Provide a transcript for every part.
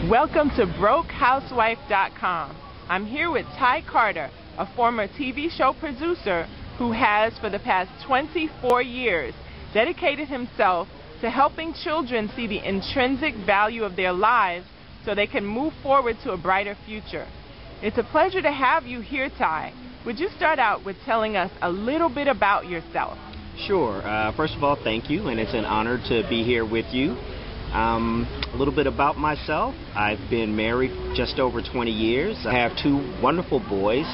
Welcome to BrokeHousewife.com. I'm here with Ty Carter, a former TV show producer who has, for the past 24 years, dedicated himself to helping children see the intrinsic value of their lives so they can move forward to a brighter future. It's a pleasure to have you here, Ty. Would you start out with telling us a little bit about yourself? Sure. First of all, thank you, and it's an honor to be here with you. A little bit about myself. I've been married just over 20 years. I have two wonderful boys,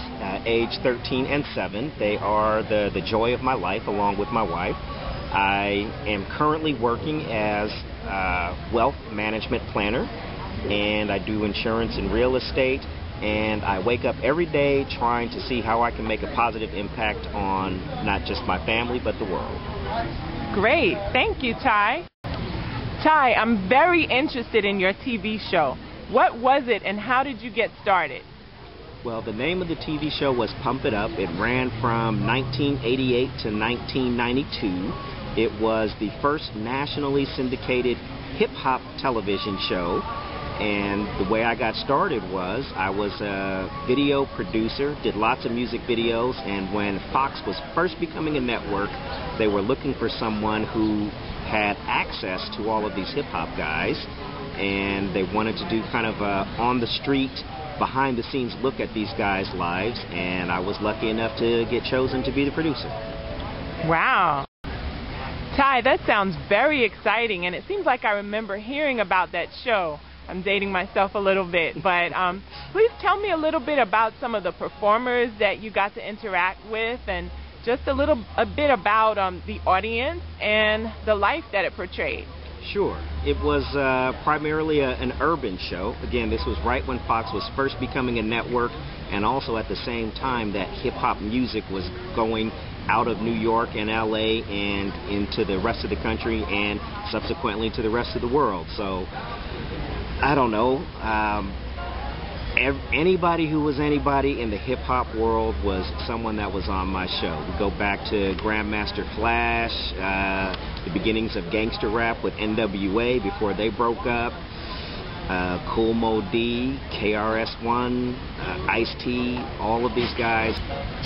aged 13 and 7. They are the joy of my life, along with my wife. I am currently working as a wealth management planner, and I do insurance and real estate. And I wake up every day trying to see how I can make a positive impact on not just my family, but the world. Great. Thank you, Ty. Ty, I'm very interested in your TV show. What was it and how did you get started? Well, the name of the TV show was Pump It Up. It ran from 1988 to 1992. It was the first nationally syndicated hip-hop television show. And the way I got started was I was a video producer, did lots of music videos, and when Fox was first becoming a network, they were looking for someone who had access to all of these hip-hop guys, and they wanted to do kind of a on-the-street, behind-the-scenes look at these guys' lives, and I was lucky enough to get chosen to be the producer. Wow. Ty, that sounds very exciting, and it seems like I remember hearing about that show. I'm dating myself a little bit, but please tell me a little bit about some of the performers that you got to interact with, and just a bit about the audience and the life that it portrayed. Sure. It was primarily an urban show. Again, this was right when Fox was first becoming a network, and also at the same time that hip-hop music was going out of New York and LA and into the rest of the country and subsequently to the rest of the world. So I don't know. Anybody who was anybody in the hip-hop world was someone that was on my show. We go back to Grandmaster Flash, the beginnings of gangster rap with NWA before they broke up, Cool Mo D, KRS-One, Ice-T, all of these guys.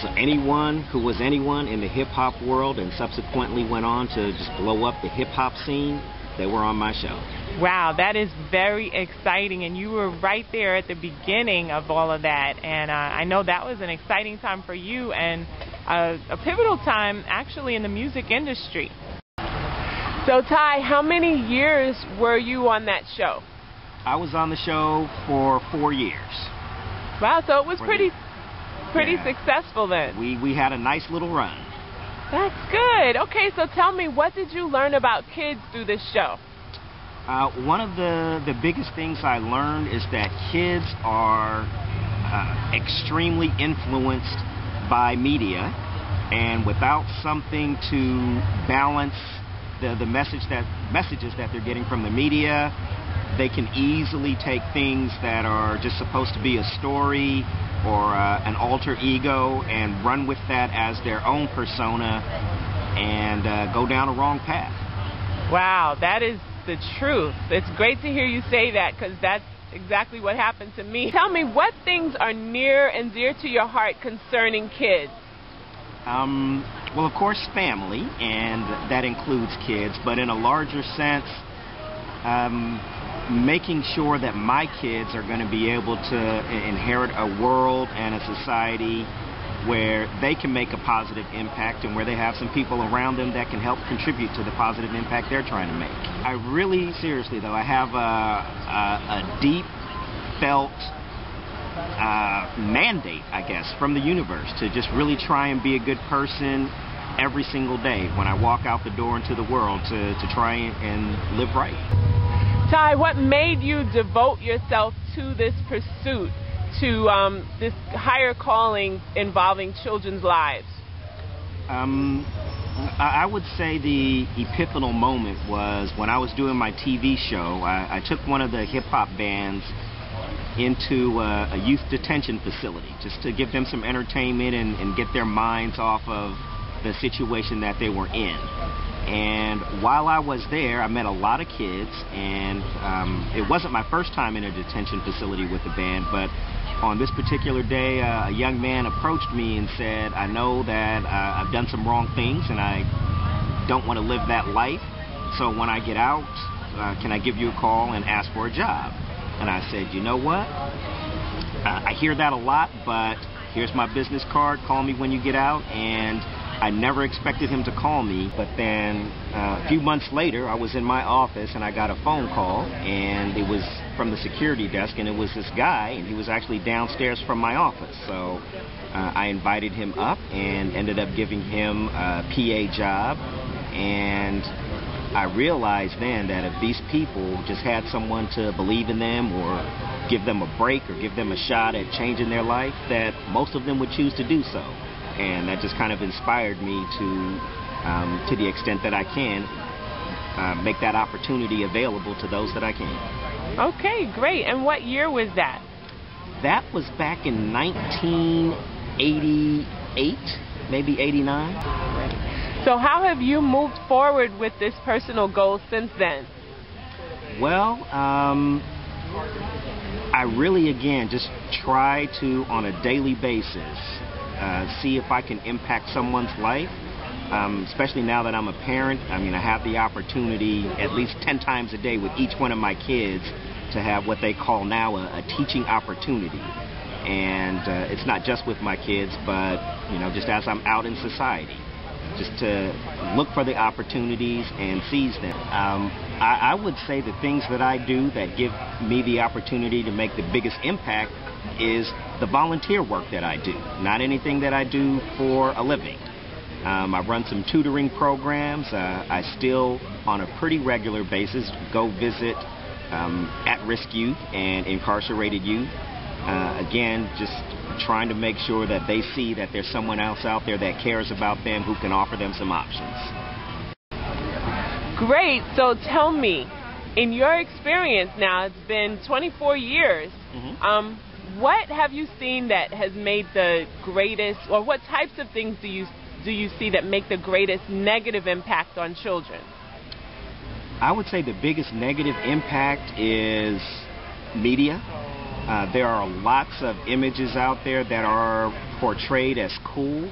So anyone who was anyone in the hip-hop world and subsequently went on to just blow up the hip-hop scene, they were on my show. Wow, that is very exciting, and you were right there at the beginning of all of that, and I know that was an exciting time for you and a pivotal time actually in the music industry. So Ty, how many years were you on that show? I was on the show for 4 years. Wow, so it was pretty successful then. We had a nice little run. That's good. Okay, so tell me, what did you learn about kids through this show? One of the biggest things I learned is that kids are extremely influenced by media, and without something to balance the messages that they're getting from the media, they can easily take things that are just supposed to be a story or an alter ego and run with that as their own persona and go down a wrong path. Wow, that is the truth. It's great to hear you say that, because that's exactly what happened to me. Tell me, what things are near and dear to your heart concerning kids? Well, of course, family, and that includes kids, but in a larger sense, making sure that my kids are going to be able to inherit a world and a society where they can make a positive impact and where they have some people around them that can help contribute to the positive impact they're trying to make. I really, seriously though, I have a deep felt mandate, I guess, from the universe to just really try and be a good person every single day when I walk out the door into the world to try and live right. Ty, what made you devote yourself to this pursuit, to this higher calling involving children's lives? I would say the epiphanal moment was when I was doing my TV show. I took one of the hip-hop bands into a youth detention facility just to give them some entertainment and get their minds off of the situation that they were in. And while I was there, I met a lot of kids, and it wasn't my first time in a detention facility with the band, but on this particular day, a young man approached me and said, I know that I've done some wrong things and I don't want to live that life, so when I get out, can I give you a call and ask for a job? And I said, you know what? I hear that a lot, but here's my business card. Call me when you get out. And I never expected him to call me, but then a few months later, I was in my office and I got a phone call, and it was from the security desk, and it was this guy, and he was actually downstairs from my office. So I invited him up and ended up giving him a PA job, and I realized then that if these people just had someone to believe in them or give them a break or give them a shot at changing their life, that most of them would choose to do so. And that just kind of inspired me to the extent that I can, make that opportunity available to those that I can. Okay, great. And what year was that? That was back in 1988, maybe 89. So how have you moved forward with this personal goal since then? Well, I really, again, just try to, on a daily basis, see if I can impact someone's life, especially now that I'm a parent. I mean, I have the opportunity at least 10 times a day with each one of my kids to have what they call now a teaching opportunity. And it's not just with my kids, but, you know, just as I'm out in society, just to look for the opportunities and seize them. I would say the things that I do that give me the opportunity to make the biggest impact is the volunteer work that I do, not anything that I do for a living. I run some tutoring programs. I still, on a pretty regular basis, go visit at-risk youth and incarcerated youth. Again, just trying to make sure that they see that there's someone else out there that cares about them who can offer them some options. Great. So tell me, in your experience now, it's been 24 years, what have you seen that has made the greatest, or what types of things do you see that make the greatest negative impact on children? I would say the biggest negative impact is media. There are lots of images out there that are portrayed as cool,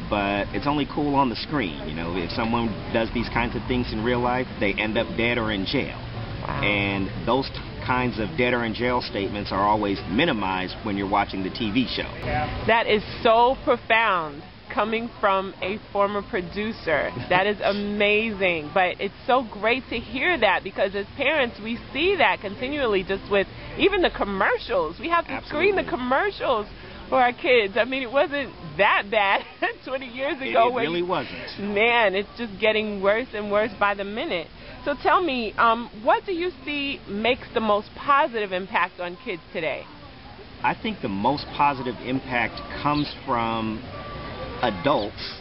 but it's only cool on the screen. You know, if someone does these kinds of things in real life, they end up dead or in jail. Wow. And those kinds of dead or in jail statements are always minimized when you're watching the TV show. That is so profound, coming from a former producer. That is amazing. But it's so great to hear that, because as parents, we see that continually just with even the commercials. We have to screen the commercials for our kids. I mean, it wasn't that bad 20 years ago. It really wasn't. Man, it's just getting worse and worse by the minute. So tell me, what do you see makes the most positive impact on kids today? I think the most positive impact comes from adults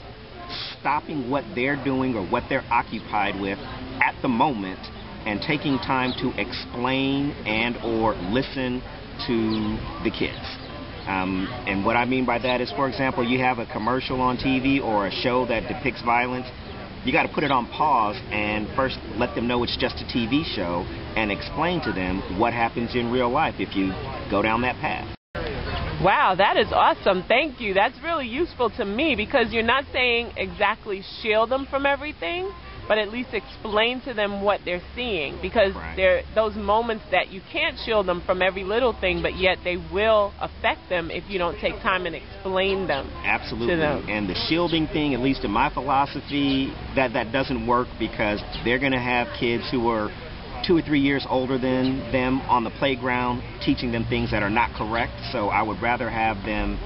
stopping what they're doing or what they're occupied with at the moment and taking time to explain and or listen to the kids. And what I mean by that is, for example, you have a commercial on TV or a show that depicts violence. You got to put it on pause and first let them know it's just a TV show and explain to them what happens in real life if you go down that path. Wow, that is awesome. Thank you. That's really useful to me, because you're not saying exactly shield them from everything, but at least explain to them what they're seeing, because there are those moments that you can't shield them from every little thing, but yet they will affect them if you don't take time and explain them. Absolutely. To them. And the shielding thing, at least in my philosophy, that doesn't work, because they're going to have kids who are 2 or 3 years older than them on the playground teaching them things that are not correct. So I would rather have them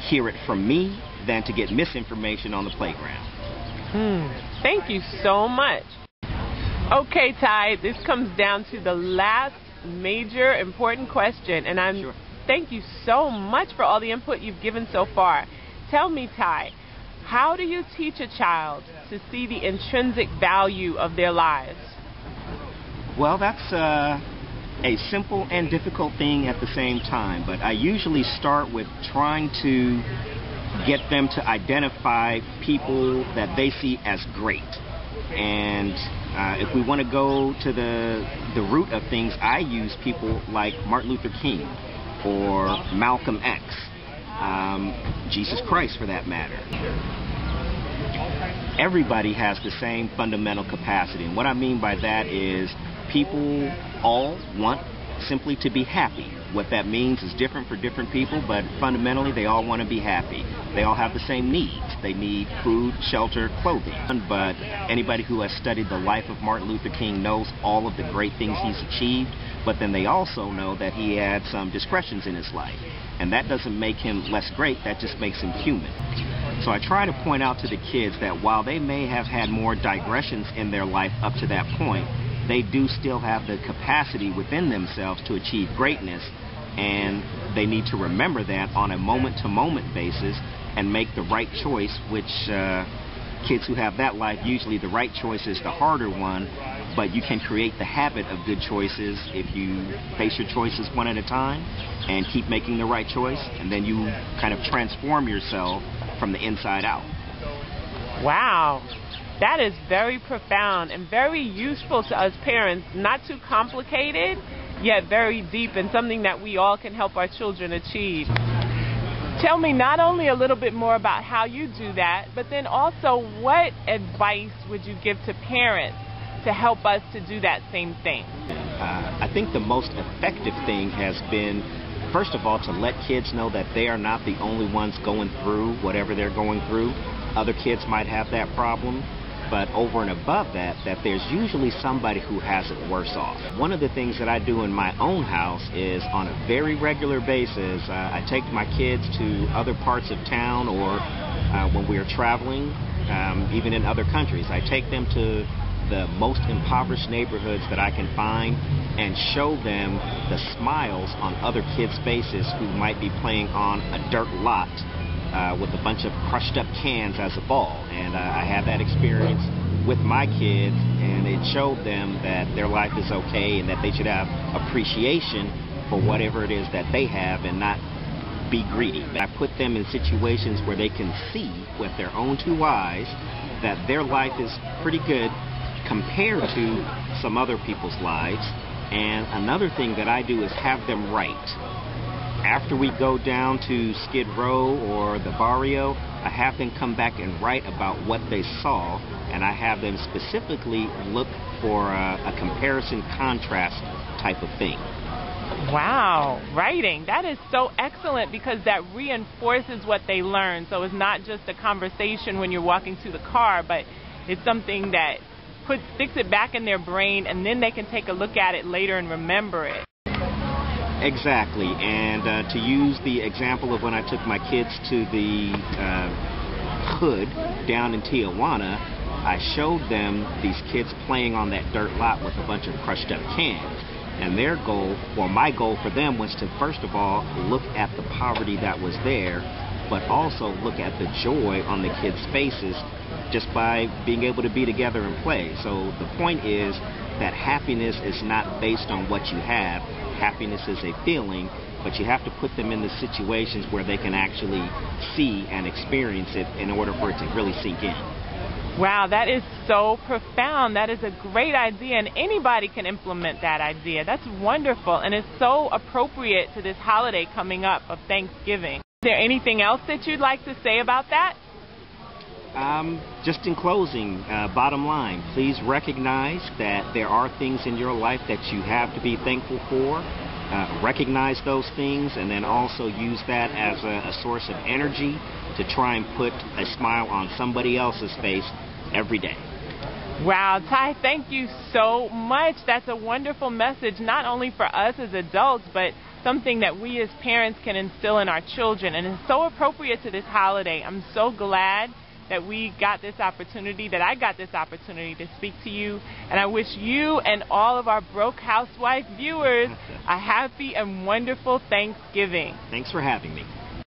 hear it from me than to get misinformation on the playground. Thank you so much. Okay, Ty, this comes down to the last major important question, and thank you so much for all the input you've given so far. Tell me, Ty, how do you teach a child to see the intrinsic value of their lives? Well, that's a simple and difficult thing at the same time, but I usually start with trying to get them to identify people that they see as great. And if we want to go to the root of things, I use people like Martin Luther King or Malcolm X, Jesus Christ for that matter. Everybody has the same fundamental capacity, and what I mean by that is people all want simply to be happy. What that means is different for different people, but fundamentally they all want to be happy. They all have the same needs. They need food, shelter, clothing. But anybody who has studied the life of Martin Luther King knows all of the great things he's achieved, but then they also know that he had some discretions in his life. And that doesn't make him less great, that just makes him human. So I try to point out to the kids that while they may have had more digressions in their life up to that point, they do still have the capacity within themselves to achieve greatness, and they need to remember that on a moment-to-moment basis and make the right choice, which kids who have that life, usually the right choice is the harder one, but you can create the habit of good choices if you face your choices one at a time and keep making the right choice, and then you kind of transform yourself from the inside out. Wow. That is very profound and very useful to us parents. Not too complicated, yet very deep, and something that we all can help our children achieve. Tell me not only a little bit more about how you do that, but then also what advice would you give to parents to help us to do that same thing? I think the most effective thing has been, first of all, to let kids know that they are not the only ones going through whatever they're going through. Other kids might have that problem. But over and above that, that there's usually somebody who has it worse off. One of the things that I do in my own house is on a very regular basis, I take my kids to other parts of town, or when we are traveling, even in other countries, I take them to the most impoverished neighborhoods that I can find and show them the smiles on other kids' faces who might be playing on a dirt lot with a bunch of crushed up cans as a ball. And I had that experience with my kids, and it showed them that their life is okay and that they should have appreciation for whatever it is that they have and not be greedy. I put them in situations where they can see with their own two eyes that their life is pretty good compared to some other people's lives. And another thing that I do is have them write. After we go down to Skid Row or the barrio, I have them come back and write about what they saw, and I have them specifically look for a comparison contrast type of thing. Wow, writing. That is so excellent because that reinforces what they learn. So it's not just a conversation when you're walking to the car, but it's something that sticks it back in their brain, and then they can take a look at it later and remember it. Exactly, and to use the example of when I took my kids to the hood down in Tijuana, I showed them these kids playing on that dirt lot with a bunch of crushed up cans. And their goal, well, my goal for them was to first of all look at the poverty that was there, but also look at the joy on the kids' faces just by being able to be together and play. So the point is that happiness is not based on what you have. Happiness is a feeling, but you have to put them in the situations where they can actually see and experience it in order for it to really sink in. Wow, that is so profound. That is a great idea, and anybody can implement that idea. That's wonderful, and it's so appropriate to this holiday coming up of Thanksgiving. Is there anything else that you'd like to say about that? Just in closing, bottom line, please recognize that there are things in your life that you have to be thankful for. Recognize those things, and then also use that as a source of energy to try and put a smile on somebody else's face every day. Wow, Ty, thank you so much. That's a wonderful message, not only for us as adults, but something that we as parents can instill in our children. And it's so appropriate to this holiday. I'm so glad that we got this opportunity, that I got this opportunity to speak to you. And I wish you and all of our Broke Housewife viewers a happy and wonderful Thanksgiving. Thanks for having me.